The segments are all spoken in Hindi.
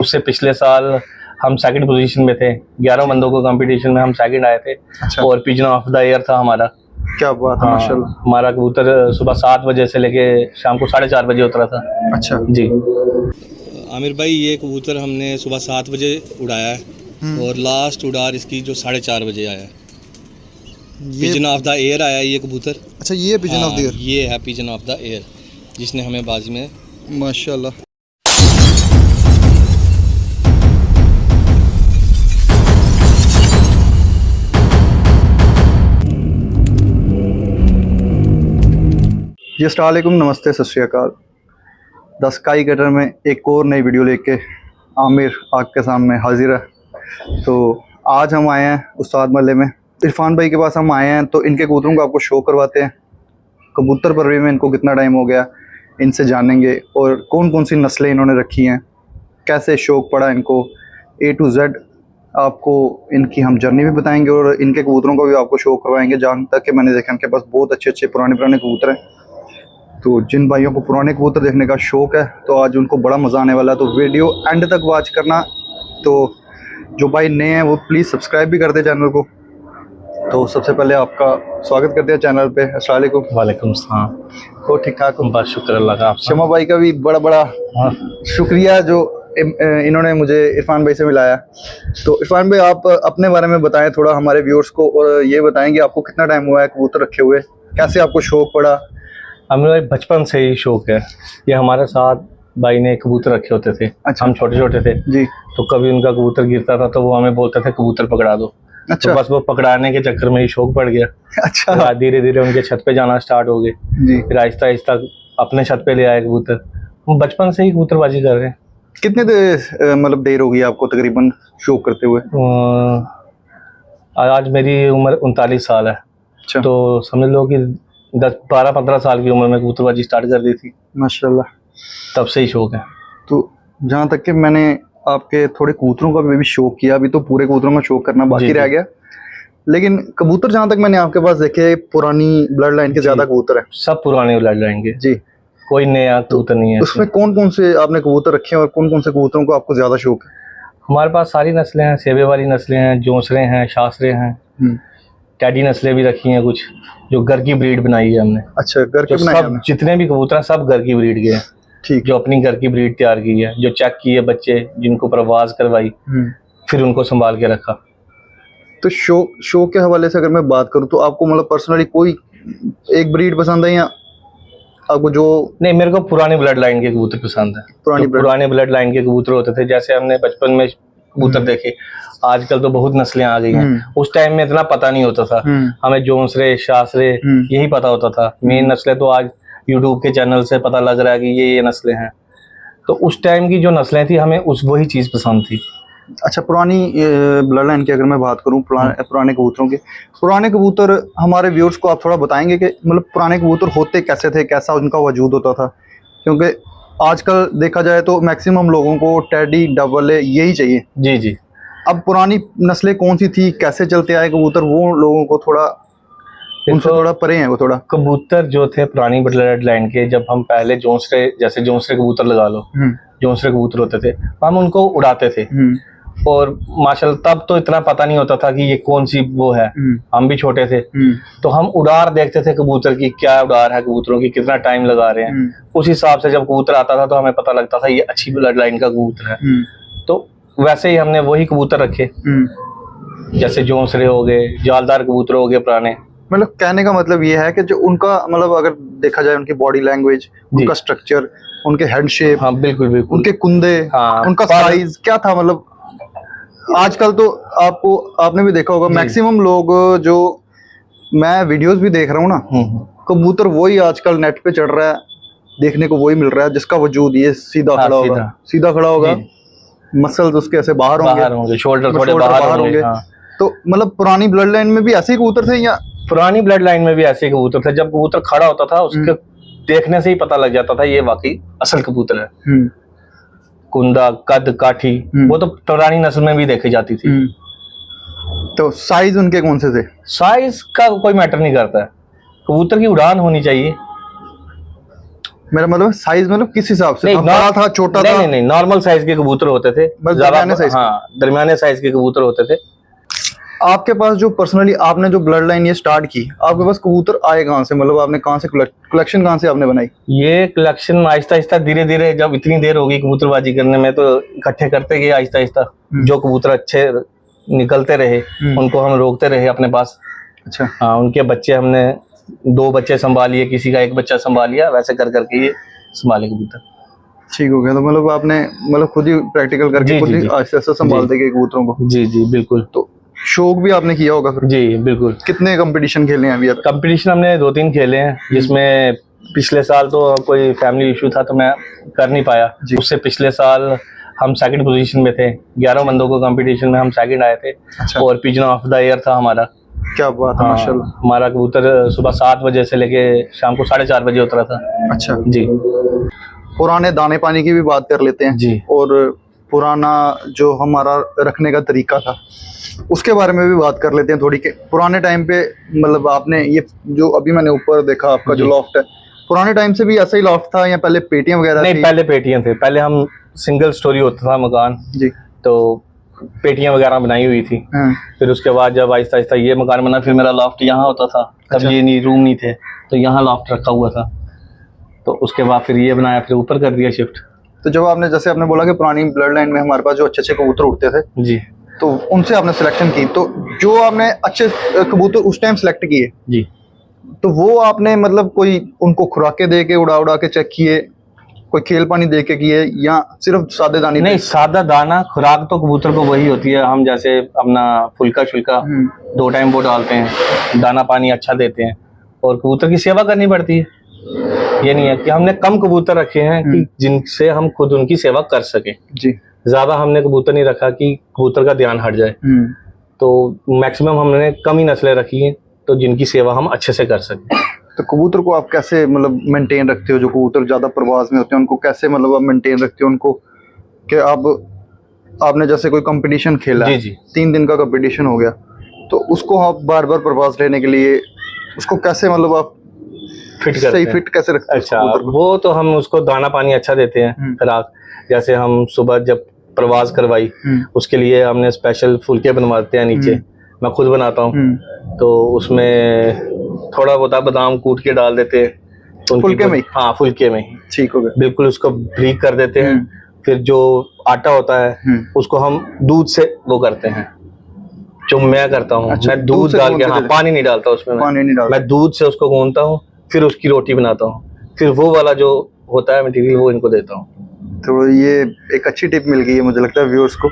उससे पिछले साल हम सेकंड पोजीशन में थे, 11 बंदों को कंपटीशन में हम सेकंड आए थे। अच्छा। और पिजन ऑफ द ईयर था हमारा। क्या बात है, माशाल्लाह। हमारा कबूतर सुबह 7 बजे से लेके शाम को 4:30 बजे उतरा था। अच्छा जी आमिर भाई, ये कबूतर हमने सुबह 7 बजे उड़ाया है और लास्ट उड़ार इसकी जो 4:30 बजे आया है। ये पिजन ऑफ द एयर आया ये कबूतर। अच्छा, ये पिजन ऑफ द ईयर, ये है पिजन ऑफ द एयर जिसने हमें बाजी में माशाल्लाह। जी अस्सलाम वालेकुम, नमस्ते, सत श्री अकाल। द स्काई कैटर में एक और नई वीडियो लेके आमिर आपके सामने हाजिर है। तो आज हम आए हैं उस्ताद महल्ले में, इरफान भाई के पास हम आए हैं। तो इनके कबूतरों को आपको शो करवाते हैं। कबूतर परवरी में इनको कितना टाइम हो गया, इनसे जानेंगे। और कौन कौन सी नस्लें इन्होंने रखी हैं, कैसे शौक़ पड़ा इनको, A to Z आपको इनकी हम जर्नी भी बताएंगे। और इनके कबूतरों को भी आपको शो करवाएंगे। जहाँ तक कि मैंने देखा इनके पास बहुत अच्छे पुराने कबूतर हैं। तो जिन भाइयों को पुराने कबूतर देखने का शौक़ है तो आज उनको बड़ा मज़ा आने वाला है। तो वीडियो एंड तक वॉच करना। तो जो भाई नए हैं वो प्लीज़ सब्सक्राइब भी कर दे चैनल को। तो सबसे पहले आपका स्वागत करते हैं चैनल पे। अस्सलाम वालेकुम। वालेकुम सलाम। तो ठीक ठाक हो? बस शुक्र अल्लाह का। शमा भाई का भी बड़ा शुक्रिया जो इन्होंने मुझे इरफान भाई से मिलाया। तो इरफान भाई, आप अपने बारे में बताएं थोड़ा हमारे व्यूअर्स को, और ये बताएं कि आपको कितना टाइम हुआ है कबूतर रखे हुए, कैसे आपको शौक़ पड़ा? हमें भाई बचपन से ही शौक है। ये हमारे साथ भाई ने कबूतर रखे होते थे। अच्छा। हम छोटे छोटे थे जी। तो कभी उनका कबूतर गिरता था तो वो हमें बोलते थे कबूतर पकड़ा दो। अच्छा। तो बस वो पकड़ाने के चक्कर में ही शौक पड़ गया। अच्छा। धीरे धीरे उनके छत पे जाना स्टार्ट हो गए। जी। फिर आहिस्ता आहिस्ता अपने छत पे ले आए कबूतर। हम बचपन से ही कबूतरबाजी कर रहे हैं। कितने मतलब देर हो गई आपको तकरीबन शौक करते हुए? आज मेरी उम्र 39 साल है। अच्छा। तो समझ लो कि 12-15 साल की उम्र में कबूतरबाजी स्टार्ट कर दी थी। माशाल्लाह। तब से ही शौक है। तो जहाँ तक कि मैंने आपके थोड़े कबूतरों का भी शौक किया, अभी तो पूरे कबूतरों का शौक करना बाकी रह गया। लेकिन कबूतर जहाँ तक मैंने आपके पास देखे, पुरानी ब्लड लाइन के ज्यादा कबूतर है। सब पुराने ब्लड लाइन के जी, कोई नया कबूतर नहीं है। उसमें कौन कौन से आपने कबूतर रखे हैं और कौन कौन से कबूतरों को आपको ज्यादा शौक है? हमारे पास सारी नस्लें हैं। सेबे वाली नस्लें हैं, जोंसरे हैं, शासरे हैं, टैडी नस्लें भी रखी हैं कुछ, जो घर की ब्रीड बनाई है हमने। अच्छा, घर की बनाई है? जितने भी कबूतर हैं सब घर की ब्रीड के हैं। ठीक। जो अपनी घर की ब्रीड तैयार की है, जो चेक किए बच्चे, जिनको परवाज करवाई, फिर उनको संभाल के रखा। तो शौक के हवाले से अगर मैं बात करूं तो आपको मतलब पर्सनली कोई एक ब्रीड पसंद है या आपको जो? नहीं, मेरे को पुराने ब्लड लाइन के कबूतर पसंद है। पुराने ब्लड लाइन के कबूतर होते थे, जैसे हमने बचपन में कबूतर देखे। आजकल तो बहुत नस्लें आ गई हैं। उस टाइम में इतना पता नहीं होता था। हमें जोंसरे, शासरे यही पता होता था। मेन नस्लें तो आज यूट्यूब के चैनल से पता लग रहा है कि ये नस्लें हैं। तो उस टाइम की जो नस्लें थी हमें वही चीज़ पसंद थी। अच्छा, पुरानी ब्लड लाइन की अगर मैं बात करूं, पुराने कबूतरों के, पुराने कबूतर हमारे व्यूअर्स को आप थोड़ा बताएंगे कि मतलब पुराने कबूतर होते कैसे थे, कैसा उनका वजूद होता था? क्योंकि आजकल देखा जाए तो मैक्सिमम लोगों को टेडी, डबल ए यही चाहिए। जी जी। अब पुरानी नस्लें कौन सी थी, कैसे चलते आए कबूतर, वो लोगों को थोड़ा उनसे थोड़ा परे हैं वो थोड़ा। कबूतर जो थे पुरानी ब्लड लाइन के, जब हम पहले जोंसरे, जैसे जोंसरे कबूतर लगा लो, जोंसरे कबूतर होते थे, हम उनको उड़ाते थे। और माशाल्लाह तब तो इतना पता नहीं होता था कि ये कौन सी वो है। हम भी छोटे थे तो हम उड़ार देखते थे कबूतर की, क्या उड़ार है कबूतरों की, कितना टाइम लगा रहे हैं। उस हिसाब से जब कबूतर आता था तो हमें पता लगता था ये अच्छी ब्लड लाइन का कबूतर है। तो वैसे ही हमने वही कबूतर रखे, जैसे जोंसरे हो गए, जालदार कबूतर हो गए पुराने। मतलब कहने का मतलब ये है कि जो उनका मतलब अगर देखा जाए उनकी बॉडी लैंग्वेज, उनका स्ट्रक्चर, उनके हेड शेप, हाँ बिल्कुल बिल्कुल, उनके कुंदे, उनका साइज क्या था, मतलब आजकल तो आपने भी देखा होगा मैक्सिमम लोग, जो मैं वीडियोस भी देख रहा हूँ ना, कबूतर वही आजकल नेट पे चढ़ रहा है, देखने को वही मिल रहा है जिसका वजूद ये सीधा खड़ा होगा, सीधा खड़ा होगा, मसल्स उसके ऐसे बाहर होंगे, शोल्डर थोड़े बाहर होंगे। तो मतलब पुरानी ब्लड लाइन में भी ऐसे ही कबूतर थे या? पुरानी ब्लड लाइन में भी ऐसे ही कबूतर थे। जब कबूतर खड़ा होता था उसके देखने से ही पता लग जाता था ये वाकई असल कबूतर है। कुंदा, कद, काठी, वो तो पुरानी नस्ल में भी देखी जाती थी। तो साइज उनके कौन से थे? साइज का कोई मैटर नहीं करता है, कबूतर की उड़ान होनी चाहिए। मेरा मतलब साइज मतलब किस हिसाब से था? बड़ा था, छोटा था? नहीं, नॉर्मल साइज के कबूतर होते थे, बस दरमियाने साइज? हाँ, दरमियाने साइज के कबूतर होते थे। आपके पास जो पर्सनली आपने जो ब्लड लाइन ये स्टार्ट की, आपके पास कबूतर आए कहाँ से? मतलब आपने कहाँ से कलेक्शन कहाँ से आपने बनाई? ये कलेक्शन आहिस्ता आहिस्ता धीरे धीरे, जब इतनी देर हो गई कबूतरबाजी करने में तो इकट्ठे करते गए आहिस्ता आहिस्ता। जो कबूतर अच्छे निकलते रहे उनको हम रोकते रहे अपने पास। अच्छा। हाँ, उनके बच्चे हमने 2 बच्चे संभालिए, किसी का 1 बच्चा संभाल लिया, वैसे कर करके ये संभाले कबूतर। ठीक हो गया। तो मतलब आपने मतलब खुद ही प्रैक्टिकल करके खुद ही आहिस्ता आहिस्ता संभालते गए कबूतरों को? जी जी बिल्कुल। तो शौक भी आपने किया होगा फिर? जी बिल्कुल। कितने कंपटीशन खेले हैं अभी तक? कंपटीशन हमने 2-3 खेले हैं, जिसमें पिछले साल तो कोई फैमिली इशू था तो मैं कर नहीं पाया। उससे पिछले साल हम सेकंड पोजीशन में थे, 11 बंदों को कंपटीशन में हम सेकंड आए थे। अच्छा। और पिजन ऑफ द ईयर था हमारा। क्या बात है, माशाल्लाह। हमारा कबूतर सुबह 7 बजे से लेके शाम को 4:30 बजे उतरा था। अच्छा जी। पुराने दाने पानी की भी बात कर लेते हैं जी। और पुराना जो हमारा रखने का तरीका था उसके बारे में भी बात कर लेते हैं थोड़ी। के पुराने टाइम पे मतलब आपने ये जो अभी मैंने ऊपर देखा आपका जो लॉफ्ट है, पुराने टाइम से भी ऐसा ही लॉफ्ट था या पहले पेटियां वगैरह नहीं थी? पहले पेटियां थे। पहले हम सिंगल स्टोरी होता था मकान जी। तो पेटियां वगैरह बनाई हुई थी। फिर उसके बाद जब आहिस्ता आहिस्ता ये मकान बना, फिर मेरा लॉफ्ट यहाँ होता था। तब अच्छा। ये नहीं, रूम नहीं थे तो यहाँ लॉफ्ट रखा हुआ था। तो उसके बाद फिर ये बनाया, फिर ऊपर कर दिया शिफ्ट। तो जब आपने जैसे आपने बोला कि पुरानी ब्लड लाइन में हमारे पास जो अच्छे अच्छे कबूतर उड़ते थे जी, तो उनसे आपने सिलेक्शन की, तो जो आपने अच्छे कबूतर उस टाइम सेलेक्ट किए जी, तो वो आपने मतलब कोई उनको खुराकें दे के उड़ा उड़ा के चेक किए, कोई खेल पानी दे के किए, या सिर्फ सादे दाने? नहीं, सादा दाना खुराक तो कबूतर को वही होती है। हम जैसे अपना फुल्का शुल्का 2 टाइम वो डालते हैं, दाना पानी अच्छा देते हैं और कबूतर की सेवा करनी पड़ती है। ये नहीं है कि हमने कम कबूतर रखे हैं कि जिनसे हम खुद उनकी सेवा कर सके। जी। ज्यादा हमने कबूतर नहीं रखा कि कबूतर का ध्यान हट जाए। तो मैक्सिमम हमने कम ही नस्लें रखी हैं तो जिनकी सेवा हम अच्छे से कर सकें। तो कबूतर को आप कैसे मतलब मेंटेन रखते हो? जो कबूतर ज्यादा प्रवास में होते हैं उनको कैसे मतलब आप मेंटेन रखते हो उनको? कि आपने जैसे कोई कंपटीशन खेला, जी जी, 3 दिन का कंपटीशन हो गया, तो उसको आप बार बार प्रवास लेने के लिए उसको कैसे मतलब आप फिट करते सही हैं? फिट कैसे रखते हैं? अच्छा, वो तो हम उसको दाना पानी अच्छा देते हैं। खुराक जैसे हम सुबह जब प्रवास करवाई उसके लिए हमने स्पेशल फुलके बनवाते हैं नीचे, मैं खुद बनाता हूँ। तो उसमें थोड़ा बहुत बादाम कूट के डाल देते हैं फुलके में? हाँ, फुलके में। ठीक हो गया। बिल्कुल उसको ब्रीक कर देते हैं। फिर जो आटा होता है उसको हम दूध से वो करते हैं, जो मैं करता हूँ। अच्छा, मैं दूध डाल के, हाँ, पानी नहीं डालता उसमें, पानी नहीं डालता। मैं दूध से उसको गूंथता हूँ, फिर उसकी रोटी बनाता हूँ, फिर वो वाला जो होता है मटेरियल वो इनको देता हूँ। तो ये एक अच्छी टिप मिल गई है मुझे लगता है व्यूअर्स को,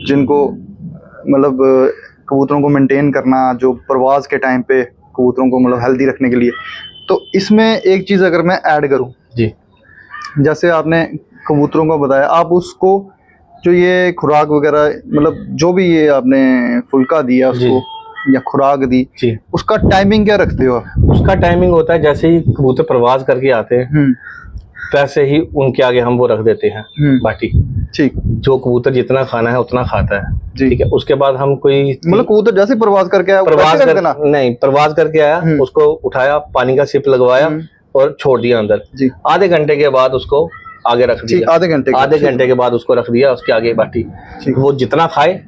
जिनको मतलब कबूतरों को मेंटेन करना जो प्रवास के टाइम पे कबूतरों को मतलब हेल्दी रखने के लिए। तो इसमें एक चीज़ अगर मैं ऐड करूं जी, जैसे आपने कबूतरों को बताया, आप उसको जो ये खुराक वगैरह मतलब जो भी ये आपने फुल्का दिया उसको या खुराक दी जी, उसका टाइमिंग क्या रखते हो आप? उसका टाइमिंग होता है जैसे ही कबूतर प्रवास करके आते हैं वैसे ही उनके आगे हम वो रख देते हैं बाटी। ठीक। जो कबूतर जितना खाना है उतना खाता है, ठीक है। उसके बाद हम कोई मतलब कबूतर जैसे प्रवास करके आया प्रवास करके आया, उसको उठाया, पानी का सिप लगवाया और छोड़ दिया अंदर। आधे घंटे के बाद उसको आगे रख दिया। आधे घंटे के बाद उसको रख दिया उसके आगे बाटी। वो जितना खाए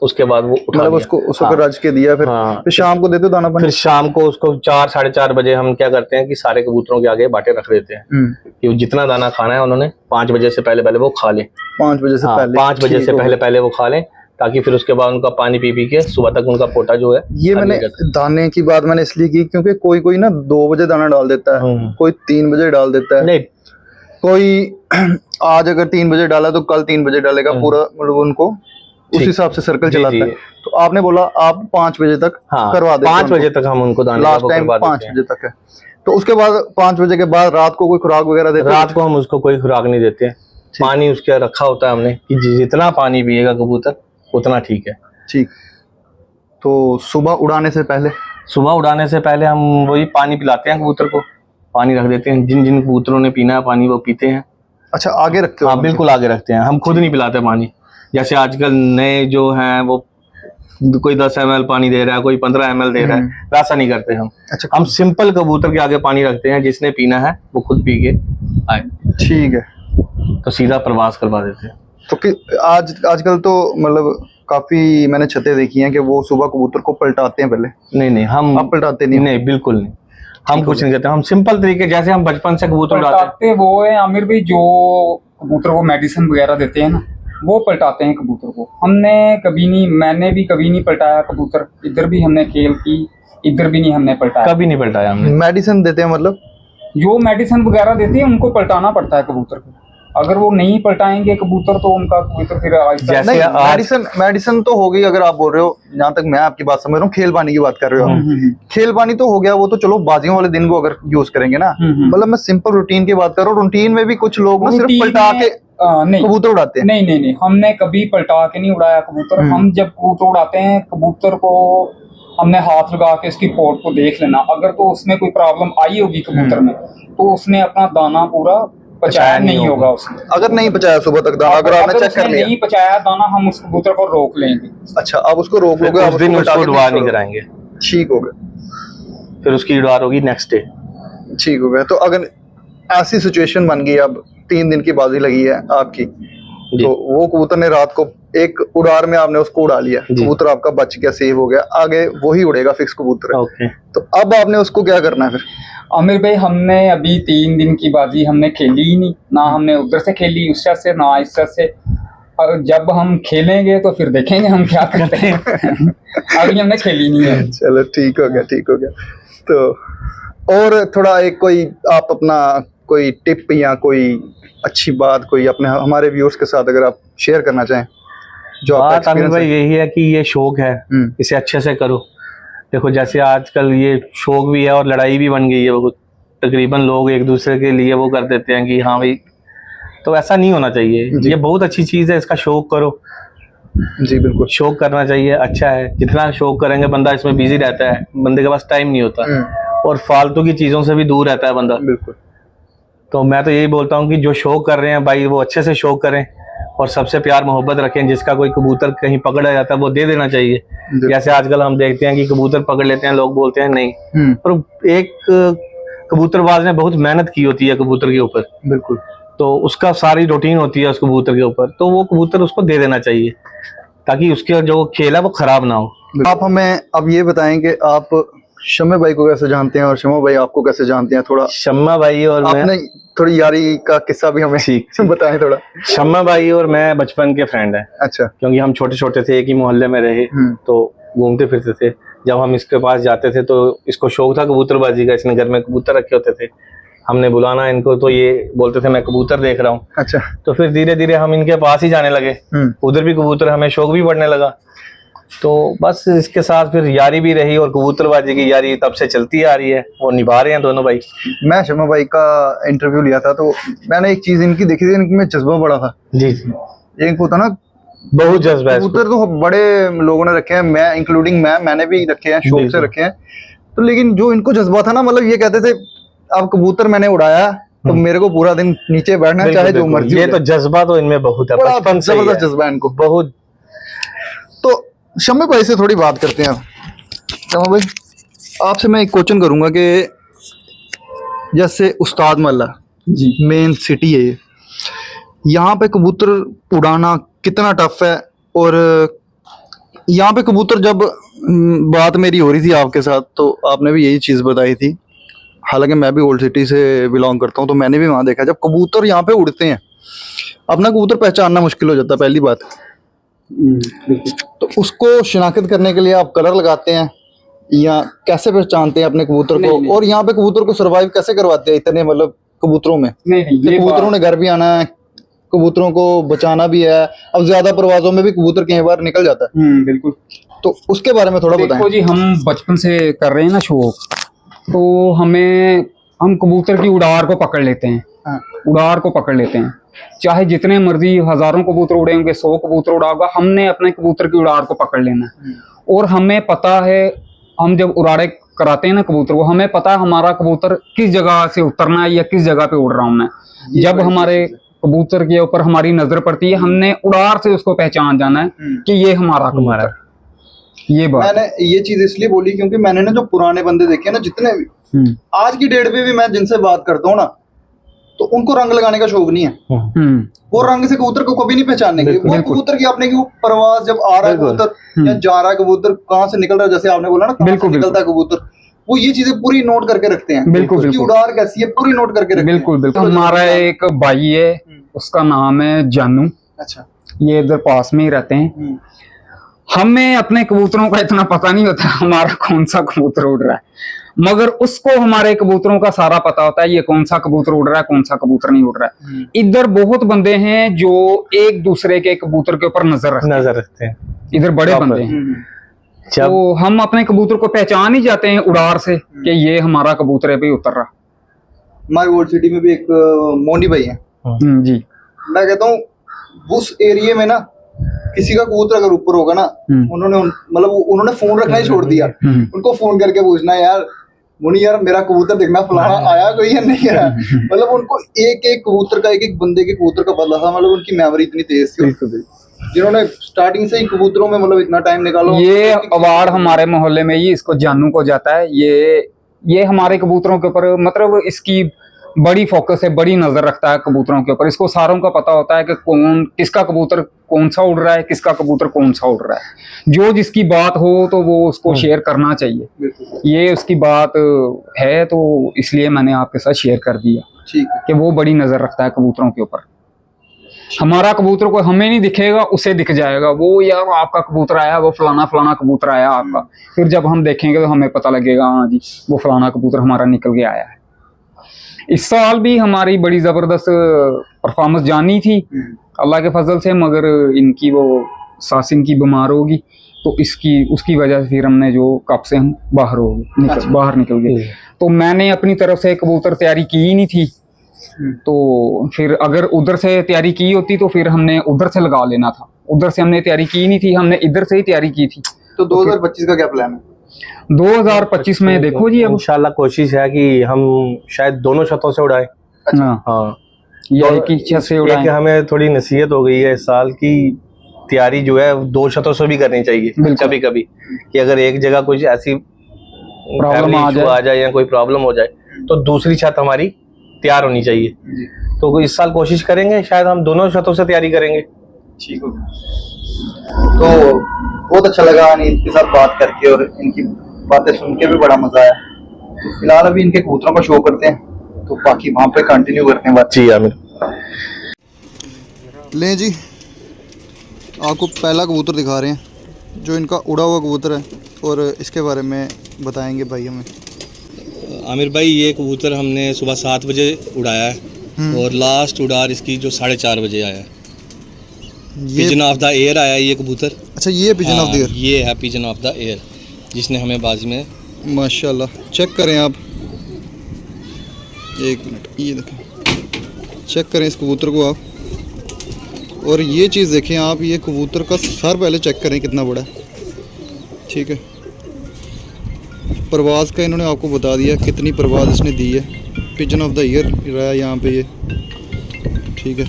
उसके बाद वो मतलब उसको रज के दिया, फिर शाम को देते हो दाना पानी? फिर शाम को उसको 4-4:30 बजे हम क्या करते हैं कि सारे कबूतरों के आगे बाटे रख देते हैं कि जितना दाना खाना है उन्होंने 5 बजे से पहले वो खा लें। 5 बजे से पहले? 5 बजे से पहले वो खा लें, ताकि फिर उसके बाद उनका पानी पी के सुबह तक उनका पोटा जो है। ये मैंने दाने की बात मैंने इसलिए की क्योंकि कोई ना 2 बजे दाना डाल देता है, कोई 3 बजे डाल देता है। नहीं, कोई आज अगर 3 बजे डाला तो कल 3 बजे डालेगा, पूरा मतलब उनको उस हिसाब से सर्कल चलाता है। तो आपने बोला आप 5 बजे तक करवा देते? 5 बजे तक हम उनको दाना लास्ट टाइम 5 बजे तक है। तो उसके बाद 5 बजे के बाद रात को कोई खुराक वगैरह देते? रात को हम उसको कोई खुराक नहीं देते हैं। पानी उसके रखा होता है हमने कि जितना पानी पिएगा कबूतर उतना ठीक है। ठीक। तो सुबह उड़ाने से पहले हम वही पानी पिलाते हैं कबूतर को, पानी रख देते हैं। जिन जिन कबूतरों ने पीना है पानी वो पीते हैं। अच्छा, आगे रखते हो? हाँ, बिल्कुल आगे रखते हैं, हम खुद नहीं पिलाते पानी। जैसे आजकल नए जो हैं वो कोई 10 ml पानी दे रहा है, कोई 15 ml दे रहा है, वैसा नहीं करते हम। अच्छा, हम सिंपल कबूतर के आगे पानी रखते हैं, जिसने पीना है वो खुद पी के आए, ठीक है। तो सीधा प्रवास करवा देते हैं। तो कि आजकल तो मतलब काफी मैंने छतें देखी हैं कि वो सुबह कबूतर को पलटाते हैं पहले। नहीं हम आप पलटाते नहीं? नहीं, बिल्कुल नहीं, हम कुछ नहीं करते। हम सिंपल तरीके, जैसे हम बचपन से कबूतर उड़ाते पलटाते वो है आमिर भाई, जो कबूतर को मेडिसिन वगैरह देते हैं ना, वो पलटाते हैं कबूतर को। हमने कभी नहीं, मैंने भी कभी नहीं पलटाया कबूतर। इधर भी हमने खेल की, इधर भी नहीं हमने पलटाया। कभी नहीं पलटाया हमने। मेडिसिन देते हैं मतलब? जो मेडिसिन वगैरह देते हैं उनको पलटाना पड़ता है कबूतर को। अगर वो नहीं पलटाएंगे कबूतर तो उनका कबूतर फिर जैसे नहीं, मेडिसिन तो हो गई। अगर आप बोल रहे हो, जहाँ तक मैं आपकी बात समझ रहा हूँ, खेल पानी की बात कर रहे हो आप। खेल पानी तो हो गया, वो तो चलो बाजियों वाले दिन वो अगर यूज करेंगे ना। मतलब मैं सिंपल रूटीन की बात कर रहा हूँ। रूटीन में भी कुछ लोग ना सिर्फ पलटा के नहीं कबूतर उड़ाते हैं। नहीं, हमने कभी पलटा के नहीं उड़ाया कबूतर। हम जब कबूतर उड़ाते हैं, कबूतर को हमने हाथ लगा के उसकी पोर्ट को देख लेना। अगर तो उसमें कोई प्रॉब्लम आई होगी कबूतर में, तो उसने अपना दाना पूरा पचाया नहीं होगा उसने। अगर नहीं पचाया सुबह तक दाना, अगर आपने चेक कर लिया नहीं पचाया दाना, हम उस कबूतर को रोक लेंगे। अच्छा, आप उसको रोक लोगे, आप उस दिन उसको उड़ार नहीं कराएंगे। ठीक हो गया। फिर उसकी उड़ार होगी नेक्स्ट डे। ठीक हो गया। तो अगर ऐसी सिचुएशन बन गई, अब 3 दिन की बाजी लगी है आपकी, तो वो कबूतर ने रात को एक उड़ार में आपने उसको उड़ा लिया, कबूतर आपका बच गया, सेव हो गया, आगे वही उड़ेगा, फिक्स कबूतर है। ओके। तो अब आपने उसको क्या करना है फिर? आमिर भाई, हमने अभी 3 दिन की बाजी हमने खेली ही नहीं ना। हमने उधर से खेली, उस से ना इस से। और जब हम खेलेंगे तो फिर देखेंगे हम क्या करते हैं। अभी हमने खेली नहीं है। चलो ठीक हो गया, ठीक हो गया। तो और थोड़ा एक कोई आप अपना कोई टिप या कोई अच्छी बात कोई अपने हमारे व्यूअर्स के साथ अगर आप शेयर करना चाहें, जो आपका बात आमिर एक्सपीरियंस भाई है। यही है कि ये शौक है, इसे अच्छे से करो। देखो जैसे आजकल ये शौक भी है और लड़ाई भी बन गई है बहुत। तकरीबन लोग एक दूसरे के लिए वो कर देते हैं कि हाँ भाई, तो ऐसा नहीं होना चाहिए। ये बहुत अच्छी चीज़ है, इसका शौक करो। जी बिल्कुल, शौक करना चाहिए, अच्छा है। जितना शौक करेंगे बंदा इसमें बिजी रहता है, बंदे के पास टाइम नहीं होता और फालतू की चीज़ों से भी दूर रहता है बंदा। बिल्कुल। तो मैं तो यही बोलता हूँ कि जो शौक कर रहे हैं भाई, वो अच्छे से शौक करें और सबसे प्यार मोहब्बत रखें। जिसका कोई कबूतर कहीं पकड़ा जाता है वो दे देना चाहिए। जैसे आजकल हम देखते हैं कि कबूतर पकड़ लेते हैं, लोग बोलते हैं नहीं, पर एक कबूतरबाज ने बहुत मेहनत की होती है कबूतर के ऊपर। बिल्कुल। तो उसका सारी रूटीन होती है उस कबूतर के ऊपर, तो वो कबूतर उसको दे देना चाहिए ताकि उसके जो खेल है वो खराब ना हो। आप हमें अब ये बताएं कि आप शम्मे भाई को कैसे जानते हैं और शम्मा भाई आपको कैसे जानते हैं? थोड़ा शम्मा भाई और आपने थोड़ी यारी का किस्सा भी हमें बताएं थोड़ा। शम्मा भाई और मैं बचपन के फ्रेंड हैं। अच्छा। क्योंकि हम छोटे छोटे थे, एक ही मोहल्ले में रहे, तो घूमते फिरते थे। जब हम इसके पास जाते थे तो इसको शौक था कबूतरबाजी का, इसने घर में कबूतर रखे होते थे। हमने बुलाना इनको तो ये बोलते थे मैं कबूतर देख रहा हूँ। अच्छा। तो फिर धीरे धीरे हम इनके पास ही जाने लगे, उधर भी कबूतर, हमें शौक भी बढ़ने लगा। तो बस इसके साथ फिर यारी भी रही और कबूतरबाजी की यारी तब से चलती आ रही है और निभा रहे हैं दोनों भाई। मैं शम्मा भाई का इंटरव्यू लिया था तो मैंने एक चीज इनकी देखी थी, इनमें जज्बा बड़ा था। जी, एक होता ना बहुत जज्बा है। कबूतर तो बड़े लोगों ने रखे हैं, मैं इंक्लूडिंग मैंने भी रखे हैं, शौक से रखे हैं। तो लेकिन जो इनको जज्बा था ना, मतलब ये कहते थे अब कबूतर मैंने उड़ाया तो मेरे को पूरा दिन नीचे बैठना है, चाहे जो मर्जी। ये तो जज्बा तो इनमें बहुत है, बचपन से जबरदस्त जज्बा है इनको बहुत। तो शम्मे भाई से थोड़ी बात करते हैं। शम्मे भाई, आपसे मैं एक क्वेश्चन करूंगा कि जैसे उस्ताद महला जी मेन सिटी है, यहाँ पे कबूतर उड़ाना कितना टफ है? और यहाँ पे कबूतर जब बात मेरी हो रही थी आपके साथ तो आपने भी यही चीज़ बताई थी। हालांकि मैं भी ओल्ड सिटी से बिलोंग करता हूँ, तो मैंने भी वहाँ देखा जब कबूतर यहाँ पे उड़ते हैं, अपना कबूतर पहचानना मुश्किल हो जाता है पहली बात। तो उसको शिनाख्त करने के लिए आप कलर लगाते हैं या कैसे पहचानते हैं अपने कबूतर को? नहीं। और यहाँ पे कबूतर को सरवाइव कैसे करवाते हैं इतने मतलब कबूतरों में? नहीं, कबूतरों ने घर भी आना है, कबूतरों को बचाना भी है। अब ज्यादा परवाजों में भी कबूतर कई बार निकल जाता है। बिल्कुल। तो उसके बारे में थोड़ा बताएं। देखो जी, हम बचपन से कर रहे हैं ना शौक, तो हम कबूतर की उड़ार को पकड़ लेते हैं। उड़ार को पकड़ लेते हैं, चाहे जितने मर्जी हजारों कबूतर उड़े होंगे, 100 कबूतर उड़ा होगा, हमने अपने कबूतर की उड़ार को पकड़ लेना है। और हमें पता है, हम जब उड़ाड़े कराते हैं ना कबूतर को, हमें पता है हमारा कबूतर किस जगह से उतरना है या किस जगह पे उड़ रहा हूं मैं। जब हमारे कबूतर के ऊपर हमारी नजर पड़ती है, हमने उड़ार से उसको पहचान जाना है कि ये हमारा कबूतर। ये बात मैंने ये चीज इसलिए बोली क्योंकि मैंने ना जो पुराने बंदे देखे ना जितने भी, आज की डेट पे भी मैं जिनसे बात करता हूँ ना, तो उनको रंग लगाने का शौक नहीं है। वो रंग से कबूतर को कभी नहीं पहचानेंगे। वो कबूतर की आपने की वो परवाज जब आ रहा है कबूतर या जा रहा है कबूतर, कहाँ से निकल रहा है, जैसे आपने बोला ना कहाँ से निकलता है कबूतर, वो ये चीजें पूरी नोट करके रखते हैं। बिल्कुल, उसकी उड़ार कैसी है पूरी नोट करके रखते हैं। बिल्कुल बिल्कुल। हमारा एक भाई है, उसका नाम है जानू। अच्छा। ये इधर पास में ही रहते हैं। हमें अपने कबूतरों का इतना पता नहीं होता हमारा कौन सा कबूतर उड़ रहा है, मगर उसको हमारे कबूतरों का सारा पता होता है, ये कौन सा कबूतर उड़ रहा है, कौन सा कबूतर नहीं उड़ रहा है। इधर बहुत बंदे हैं जो एक दूसरे के कबूतर के ऊपर नजर रखते हैं। इधर बड़े बंदे हैं, तो हम अपने कबूतर को पहचान ही जाते हैं उड़ार से कि ये हमारा कबूतर है भाई उतर रहा। हमारी ओल्ड सिटी में भी एक मोनी भाई है जी। मैं कहता हूँ उस एरिया में ना किसी का कबूतर अगर ऊपर होगा ना, उन्होंने फोन रखना ही छोड़ दिया। उनको फोन करके पूछना, यार मुनी यार मेरा कबूतर देखना, फलाना आया कोई या नहीं आया। मतलब उनको एक एक कबूतर का, एक एक बंदे के कबूतर का पता था। मतलब उनकी मेमोरी इतनी तेज थी जिन्होंने स्टार्टिंग से ही कबूतरों में मतलब इतना टाइम निकाला। ये अवार्ड हमारे मोहल्ले में ही इसको जानू को जाता है। ये हमारे कबूतरों के ऊपर मतलब इसकी बड़ी फोकस है, बड़ी नजर रखता है कबूतरों के ऊपर। इसको सारों का पता होता है कि किसका कबूतर कौन सा उड़ रहा है, किसका कबूतर कौन सा उड़ रहा है। जो जिसकी बात हो तो वो उसको शेयर करना चाहिए। ये उसकी बात है तो इसलिए मैंने आपके साथ शेयर कर दिया कि वो बड़ी नजर रखता है कबूतरों के ऊपर। हमारा कबूतर को हमें नहीं दिखेगा, उसे दिख जाएगा, वो यार आपका कबूतर आया, वो फलाना फलाना कबूतर आया आपका। फिर जब हम देखेंगे तो हमें पता लगेगा हाँ जी वो फलाना कबूतर हमारा निकल के आया है। इस साल भी हमारी बड़ी जबरदस्त परफॉर्मेंस जानी थी अल्लाह के फजल से, मगर इनकी वो सास इनकी बीमार होगी तो उसकी वजह से फिर हमने जो कप से हम बाहर निकल गए। तो मैंने अपनी तरफ से कबूतर तैयारी की ही नहीं थी, तो फिर अगर उधर से तैयारी की होती तो फिर हमने उधर से लगा लेना था। उधर से हमने तैयारी की नहीं थी, हमने इधर से ही तैयारी की थी। तो 2025 का क्या प्लान है? 2025 में देखो जी अब इंशाल्लाह कोशिश है कि हम शायद दोनों छतों से उड़ाएं। हाँ ये की छत से उड़ाएं। हमें थोड़ी नसीहत हो गई है इस साल की तैयारी जो है दो छतों से भी करनी चाहिए कभी कभी, कि अगर एक जगह कुछ ऐसी प्रॉब्लम आ जाए या कोई प्रॉब्लम हो जाए तो दूसरी छत हमारी तैयार होनी चाहिए। तो इस साल कोशिश करेंगे, शायद हम दोनों छतों से तैयारी करेंगे। ठीक हो। तो बहुत अच्छा लगा इनके साथ बात करके और इनकी बातें सुन के भी बड़ा मजा आया। तो फिलहाल अभी इनके कबूतरों का शो करते हैं, तो बाकी वहां पे कंटिन्यू करते हैं बात। जी आमिर। लें जी, आपको पहला कबूतर दिखा रहे हैं जो इनका उड़ा हुआ कबूतर है, और इसके बारे में बताएंगे भाई हमें। आमिर भाई ये कबूतर हमने सुबह 7 बजे उड़ाया है और लास्ट उड़ार इसकी जो 4:30 बजे आया है। पिजन ऑफ द एयर आया ये कबूतर। अच्छा ये पिजन ऑफ द एयर, ये है पिजन ऑफ द एयर जिसने हमें बाजी में माशाल्लाह। चेक करें आप, एक मिनट, ये देखें, चेक करें इस कबूतर को आप, और ये चीज़ देखें आप, ये कबूतर का सर पहले चेक करें कितना बड़ा है। ठीक है, परवाज़ का इन्होंने आपको बता दिया कितनी परवाज़ इसने दी है। पिजन ऑफ द ईयर रहा यहाँ पे ये। ठीक है,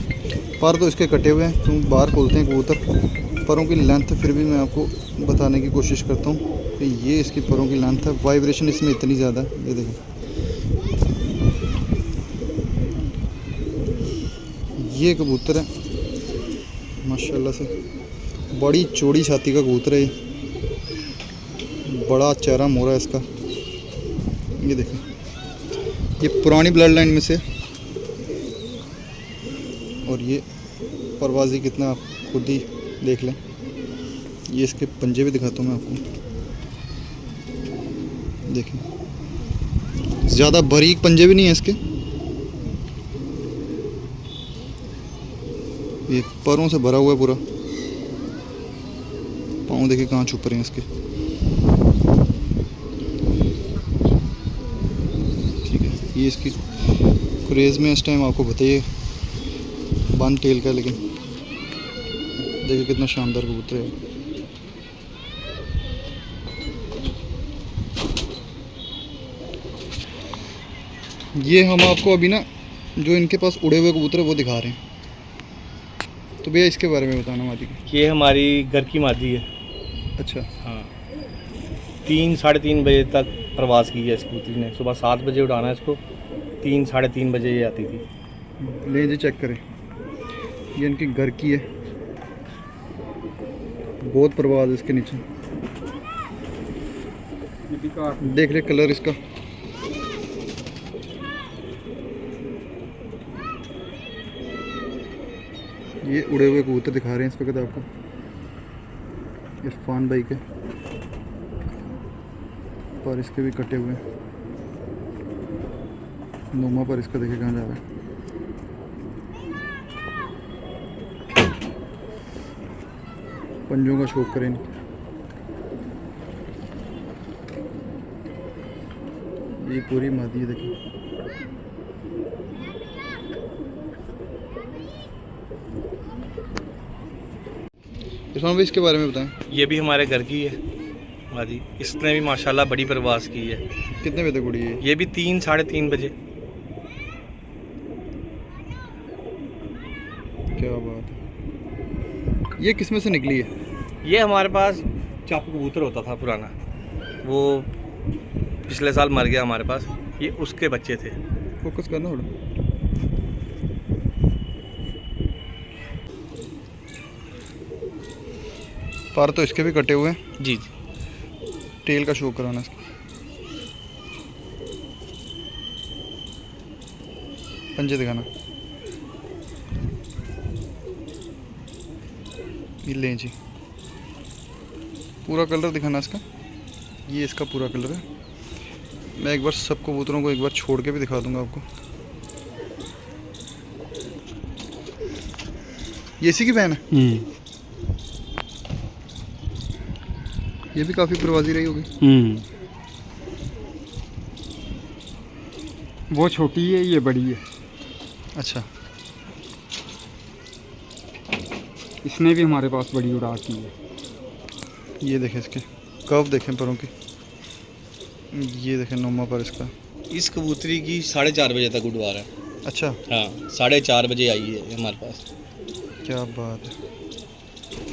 पर तो इसके कटे हुए हैं, तुम बाहर खोलते हैं कबूतर, परों की लेंथ फिर भी मैं आपको बताने की कोशिश करता हूँ कि ये इसकी परों की लेंथ है। वाइब्रेशन इसमें इतनी ज़्यादा है, ये देखो, ये कबूतर है माशाल्लाह से, बड़ी चौड़ी छाती का कबूतर है ये, बड़ा चेहरा मोरा है इसका। ये देखें, ये पुरानी ब्लड लाइन में से, और ये परवाज़ी कितना आप खुद ही देख लें। ये इसके पंजे भी दिखाता हूँ मैं आपको, देखें, ज़्यादा बारीक पंजे भी नहीं है इसके। ये पैरों से भरा हुआ है पूरा, पाँव देखिए कहाँ छुप रहे हैं इसके। ठीक है, ये इसकी क्रेज़ में इस टाइम आपको बताइए बंद टेल का, लेकिन देखिए कितना शानदार कबूतर है। ये हम आपको अभी ना जो इनके पास उड़े हुए कबूतर है वो दिखा रहे हैं, तो भैया इसके बारे में बताना मादी। ये हमारी घर की मादी है। अच्छा, हाँ, 3-3:30 बजे तक प्रवास की है इस कबूतरी ने। सुबह 7 बजे उड़ाना है इसको, 3-3:30 बजे ये आती थी। ले जी चेक करें, ये इनकी घर की है, बहुत परवाज है इसके नीचे। देख ले कलर इसका, ये उड़े हुए कबूतर दिखा रहे हैं इस वक्त आपको, इरफान भाई के, पर इसके भी कटे हुए हैं। नोमा पर इसका देखिए कहाँ जा रहा है। पंजों का शौक करें, ये पूरी मादी है देखिए। इरफान भाई इसके बारे में बताएं। ये भी हमारे घर की है मादी, इसने भी माशाल्लाह बड़ी प्रवास की है। कितने बजे तक उड़ी है? ये भी 3-3:30 बजे। क्या बात है, ये किस में से निकली है? ये हमारे पास चापू कबूतर होता था पुराना, वो पिछले साल मर गया हमारे पास, ये उसके बच्चे थे। फोकस करना थोड़ा। पर तो इसके भी कटे हुए हैं। जी। टेल का शो कराना इसका, पंजे दिखाना। ये लें जी, पूरा कलर दिखाना इसका, ये इसका पूरा कलर है। मैं एक बार सब कबूतरों को एक बार छोड़ के भी दिखा दूंगा आपको। ये इसी की बहन है? ये भी काफ़ी प्रवासी रही होगी। वो छोटी है, ये बड़ी है। अच्छा, इसने भी हमारे पास बड़ी उड़ा की है। ये देखें इसके कव देखें परों की, ये देखें नोमा पर इसका। इस कबूतरी की 4:30 बजे तक उड़वा रहा है। अच्छा, हाँ 4:30 बजे आई है हमारे पास। क्या बात है।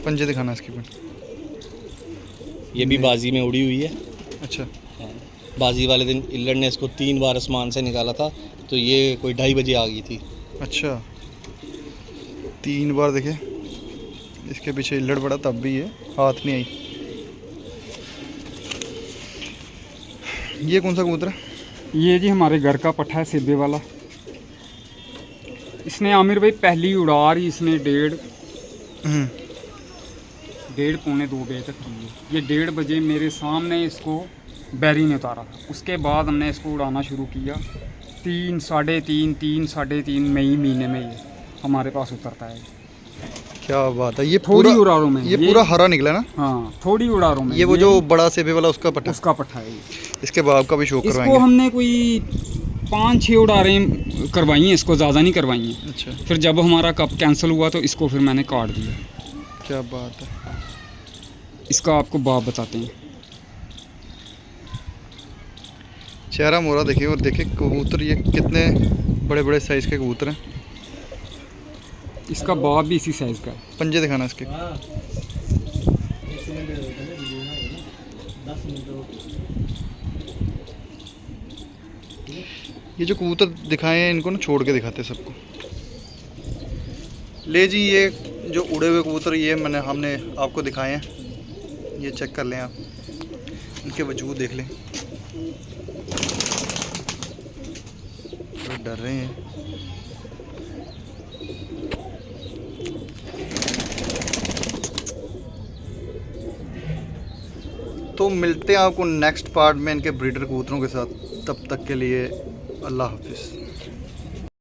पंजे दिखाना इसकी पर। ये भी बाजी में उड़ी हुई है। अच्छा, हाँ। बाजी वाले दिन इल्लड़ ने इसको 3 बार आसमान से निकाला था, तो ये कोई 2:30 बजे आ गई थी। अच्छा, 3 बार देखे इसके पीछे इल्लड़ पड़ा तब भी ये हाथ नहीं आई। ये कौन सा कबूतर है? ये जी हमारे घर का पट्ठा है, सिब्बे वाला। इसने आमिर भाई पहली उड़ार ही इसने 1:30-2 बजे तक की है। ये 1:30 बजे मेरे सामने इसको बैरी ने उतारा था। उसके बाद हमने इसको उड़ाना शुरू किया। 3-3:30 मई महीने में ये हमारे पास उतरता है। क्या बात है। ये थोड़ी पूरा उड़ारों में ये पूरा हरा निकला ना? हाँ, थोड़ी उड़ारों में। ये वो जो बड़ा सेबे वाला उसका पट्टा, उसका पट्ठा है। इसके बाप का भी शो इसको करवाएंगे। हमने कोई 5-6 उड़ारें करवाई हैं, इसको ज़्यादा नहीं करवाई हैं। अच्छा, फिर जब हमारा कप कैंसिल हुआ तो इसको फिर मैंने काट दिया। क्या बात है। इसका आपको बाप बताते हैं। चेहरा मोरा देखिए, और देखिए कबूतर ये कितने बड़े बड़े साइज़ के कबूतर हैं। इसका बाप भी इसी साइज़ का है। पंजे दिखाना इसके। ये जो कबूतर दिखाए हैं इनको ना छोड़ के दिखाते हैं सबको। ले जी, ये जो उड़े हुए कबूतर ये हमने आपको दिखाए हैं, ये चेक कर लें आप, इनके वजूद देख लें। तो डर रहे हैं। तो मिलते हैं आपको नेक्स्ट पार्ट में इनके ब्रीडर कबूतरों के साथ। तब तक के लिए अल्लाह हाफिज़।